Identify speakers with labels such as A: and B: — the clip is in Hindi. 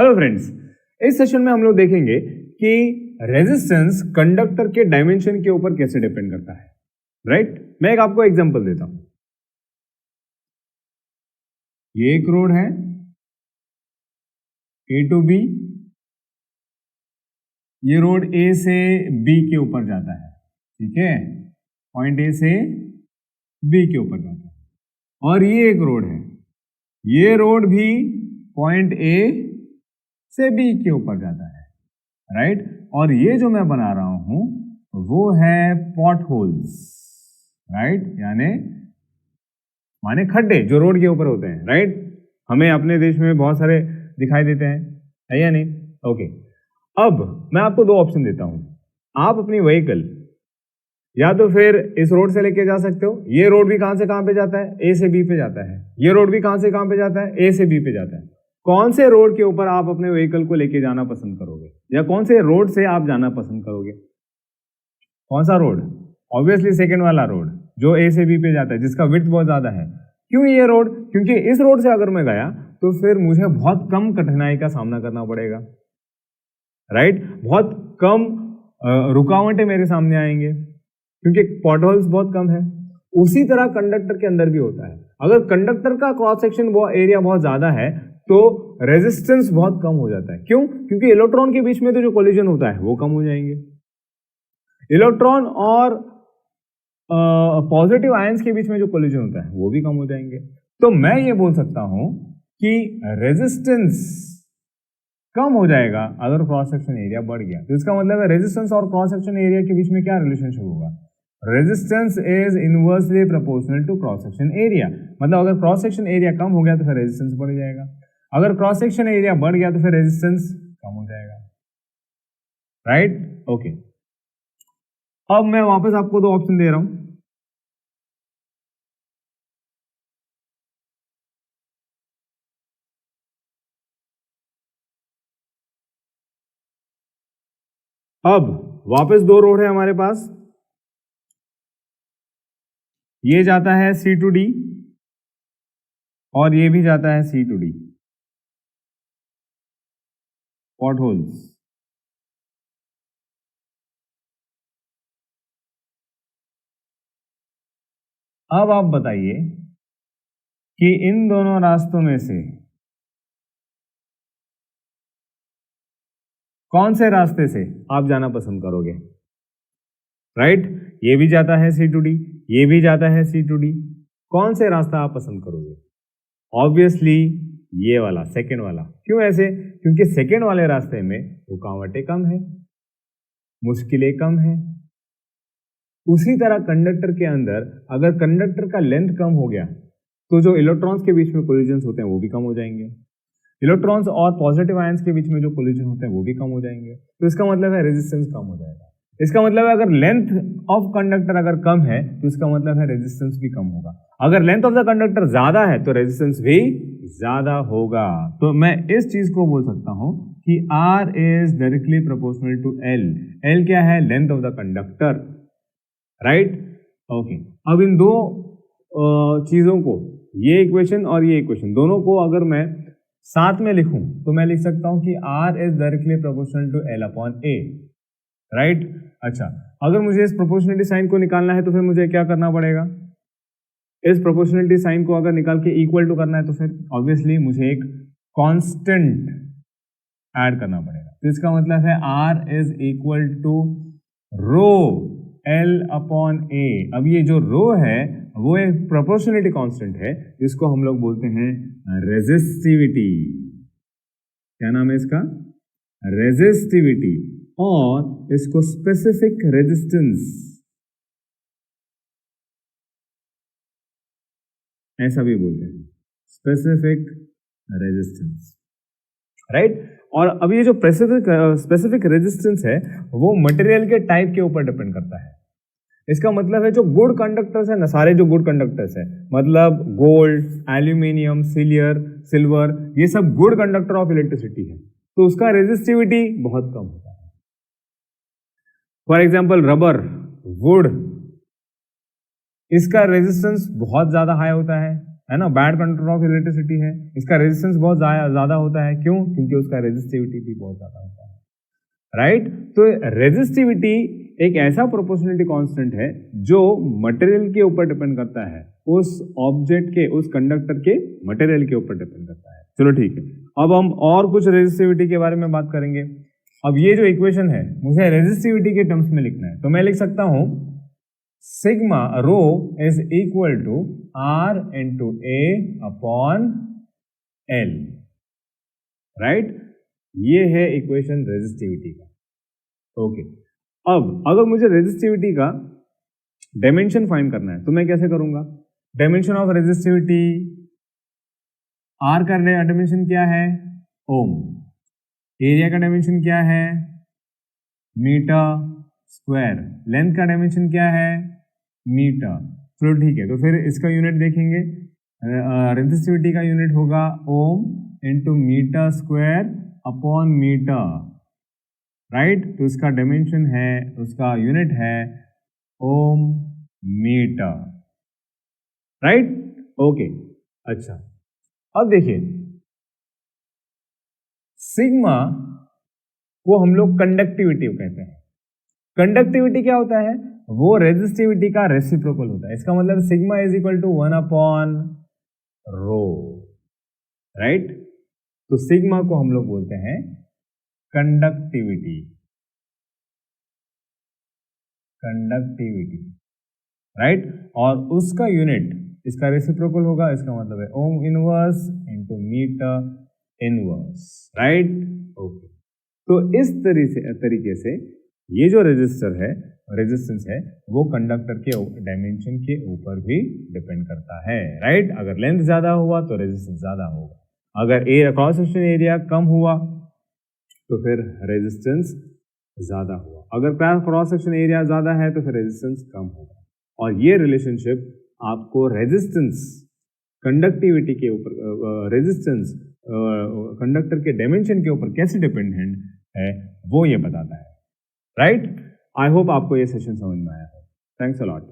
A: हेलो फ्रेंड्स, इस सेशन में हम लोग देखेंगे कि रेजिस्टेंस कंडक्टर के डायमेंशन के ऊपर कैसे डिपेंड करता है। राइट? मैं एक आपको एग्जांपल देता हूं। ये एक रोड है ए टू बी, ये रोड ए से बी के ऊपर जाता है। ठीक है, पॉइंट ए से बी के ऊपर जाता है। और ये एक रोड है, ये रोड भी पॉइंट ए से बी के ऊपर जाता है। राइट? और ये जो मैं बना रहा हूं वो है पॉट होल्स। राइट? माने खड्डे जो रोड के ऊपर होते हैं। राइट? हमें अपने देश में बहुत सारे दिखाई देते हैं, है या नहीं? ओके, अब मैं आपको दो ऑप्शन देता हूं। आप अपनी व्हीकल या तो फिर इस रोड से लेके जा सकते हो। ये रोड भी कहां से कहां पे जाता है? ए से बी पे जाता है। ये रोड भी कहां से कहां पे जाता है? ए से बी पे जाता है। कौन से रोड के ऊपर आप अपने व्हीकल को लेके जाना पसंद करोगे, या कौन से रोड से आप जाना पसंद करोगे? कौन सा रोड? ऑब्वियसली सेकंड वाला रोड जो ए से बी पे जाता है, जिसका विड्थ बहुत ज्यादा है। क्यों ये रोड? क्योंकि इस रोड से अगर मैं गया तो फिर मुझे बहुत कम कठिनाई का सामना करना पड़ेगा। राइट? बहुत कम रुकावटें मेरे सामने आएंगे क्योंकि पॉटहोल्स बहुत कम है। उसी तरह कंडक्टर के अंदर भी होता है। अगर कंडक्टर का क्रॉस सेक्शन एरिया बहुत ज्यादा है तो रेजिस्टेंस बहुत कम हो जाता है। क्यों? क्योंकि इलेक्ट्रॉन के बीच में तो जो कोलिजन होता है वो कम हो जाएंगे। इलेक्ट्रॉन और पॉजिटिव आयंस के बीच में जो कोलिजन होता है वो भी कम हो जाएंगे। तो मैं ये बोल सकता हूं कि रेजिस्टेंस कम हो जाएगा अगर क्रॉस सेक्शन एरिया बढ़ गया। तो इसका मतलब है रेजिस्टेंस और क्रॉस सेक्शन एरिया के बीच में क्या रिलेशनशिप होगा? Resistance is inversely proportional to cross section area. मतलब अगर क्रॉस सेक्शन एरिया कम हो गया तो फिर रेजिस्टेंस बढ़ जाएगा, अगर क्रॉस सेक्शन एरिया बढ़ गया तो फिर रेजिस्टेंस कम हो जाएगा। राइट? ओके, अब मैं वापस आपको दो ऑप्शन दे रहा हूं। अब वापस दो रोड है हमारे पास। ये जाता है सी टू डी और ये भी जाता है सी टू डी, पॉट होल्स। अब आप बताइए कि इन दोनों रास्तों में से कौन से रास्ते से आप जाना पसंद करोगे? राइट? ये भी जाता है सी टू डी, ये भी जाता है सी टू डी। कौन से रास्ता आप पसंद करोगे? ऑब्वियसली ये वाला, सेकेंड वाला। क्यों ऐसे? क्योंकि सेकेंड वाले रास्ते में रुकावटें कम है, मुश्किलें कम है। उसी तरह कंडक्टर के अंदर अगर कंडक्टर का लेंथ कम हो गया तो जो इलेक्ट्रॉन्स के बीच में कोलिजन्स होते हैं वो भी कम हो जाएंगे। इलेक्ट्रॉन्स और पॉजिटिव आयंस के बीच में जो कोलिजन होते हैं वो भी कम हो जाएंगे। तो इसका मतलब है रेजिस्टेंस कम हो जाएगा। इसका मतलब है अगर लेंथ ऑफ कंडक्टर अगर कम है तो इसका मतलब है रेजिस्टेंस भी कम होगा। अगर लेंथ ऑफ द कंडक्टर ज्यादा है तो रेजिस्टेंस भी ज्यादा होगा। तो मैं इस चीज को बोल सकता हूं कि R is directly proportional to L। L क्या है? Length of the conductor. Right? Okay, अब इन दो चीजों को, ये इक्वेशन और ये इक्वेशन, दोनों को अगर मैं साथ में लिखूं तो मैं लिख सकता हूं कि R is directly proportional to L upon A। Right? अच्छा, अगर मुझे इस प्रोपोर्शनलिटी साइन को निकालना है तो फिर मुझे क्या करना पड़ेगा? इस प्रोपोर्शनलिटी साइन को अगर निकाल के इक्वल टू करना है तो फिर ऑब्वियसली मुझे एक कांस्टेंट ऐड करना पड़ेगा। तो इसका मतलब है R is equal to rho L upon A। अब ये जो रो है वो एक प्रोपोर्शनलिटी कांस्टेंट है जिसको हम लोग बोलते हैं रेजिस्टिविटी। क्या नाम है इसका? रेजिस्टिविटी। और इसको स्पेसिफिक रेजिस्टेंस ऐसा भी बोलते हैं, स्पेसिफिक रेजिस्टेंस। राइट? और अब ये जो स्पेसिफिक रेजिस्टेंस है वो मटेरियल के टाइप के ऊपर डिपेंड करता है। इसका मतलब है जो गुड कंडक्टर्स है ना, सारे जो गुड कंडक्टर्स है, मतलब गोल्ड, एल्यूमिनियम, सिल्वर, ये सब गुड कंडक्टर ऑफ इलेक्ट्रिसिटी है, तो उसका रेजिस्टिविटी बहुत कम होता है। फॉर एग्जाम्पल रबर, वुड, इसका रेजिस्टेंस बहुत ज्यादा हाई होता है। है ना, बैड कंडक्टर ऑफ इलेक्ट्रिसिटी है, इसका रेजिस्टेंस बहुत ज्यादा होता है, क्यों? क्योंकि उसका रेजिस्टिविटी भी बहुत ज्यादा होता है, राइट। तो रेजिस्टिविटी एक ऐसा प्रोपोर्शनलिटी कांस्टेंट है जो मटेरियल के ऊपर डिपेंड करता है, उस ऑब्जेक्ट के, उस कंडक्टर के मटेरियल के ऊपर डिपेंड करता है। चलो ठीक है, अब हम और कुछ रेजिस्टिविटी के बारे में बात करेंगे। अब ये जो इक्वेशन है मुझे रेजिस्टिविटी के टर्म्स में लिखना है, तो मैं लिख सकता हूं sigma rho is equal to R into A upon L, right. ये है इक्वेशन रेजिस्टिविटी का, ओके। अब अगर मुझे रेजिस्टिविटी का डायमेंशन फाइंड करना है तो मैं कैसे करूंगा? डायमेंशन ऑफ रेजिस्टिविटी, आर का डायमेंशन क्या है? ओम। एरिया का डायमेंशन क्या है? Metre square. लेंथ का डायमेंशन क्या है? मीटर। चलो ठीक है, तो फिर इसका यूनिट देखेंगे। रेजिस्टिविटी का यूनिट होगा ohm into metre square upon metre, right. तो इसका डायमेंशन है, उसका यूनिट है ओम मीटर, राइट, ओके। अच्छा, अब देखिए सिग्मा को हम लोग कंडक्टिविटी कहते हैं। कंडक्टिविटी क्या होता है? वो रेजिस्टिविटी का रेसिप्रोकल होता है। इसका मतलब sigma is equal to 1 upon rho, right. तो सिग्मा को हम लोग बोलते हैं कंडक्टिविटी, कंडक्टिविटी, राइट। और उसका यूनिट इसका रेसिप्रोकल होगा, इसका मतलब है ohm inverse into metre inverse, right, okay. तो इस तरीके से ये जो रेजिस्टर है, रेजिस्टेंस है, वो कंडक्टर के डायमेंशन के ऊपर भी डिपेंड करता है, राइट। अगर लेंथ ज्यादा हुआ तो रेजिस्टेंस ज्यादा होगा, अगर क्रॉस सेक्शन एरिया कम हुआ तो फिर रेजिस्टेंस ज्यादा हुआ, अगर क्रॉस सेक्शन एरिया ज्यादा है तो फिर रेजिस्टेंस कम होगा। और ये रिलेशनशिप आपको रेजिस्टेंस कंडक्टिविटी के ऊपर, रेजिस्टेंस कंडक्टर के डायमेंशन के ऊपर कैसे डिपेंडेंट है वो ये बताता है, राइट। आई होप आपको ये सेशन समझ में आया है। Thanks a lot.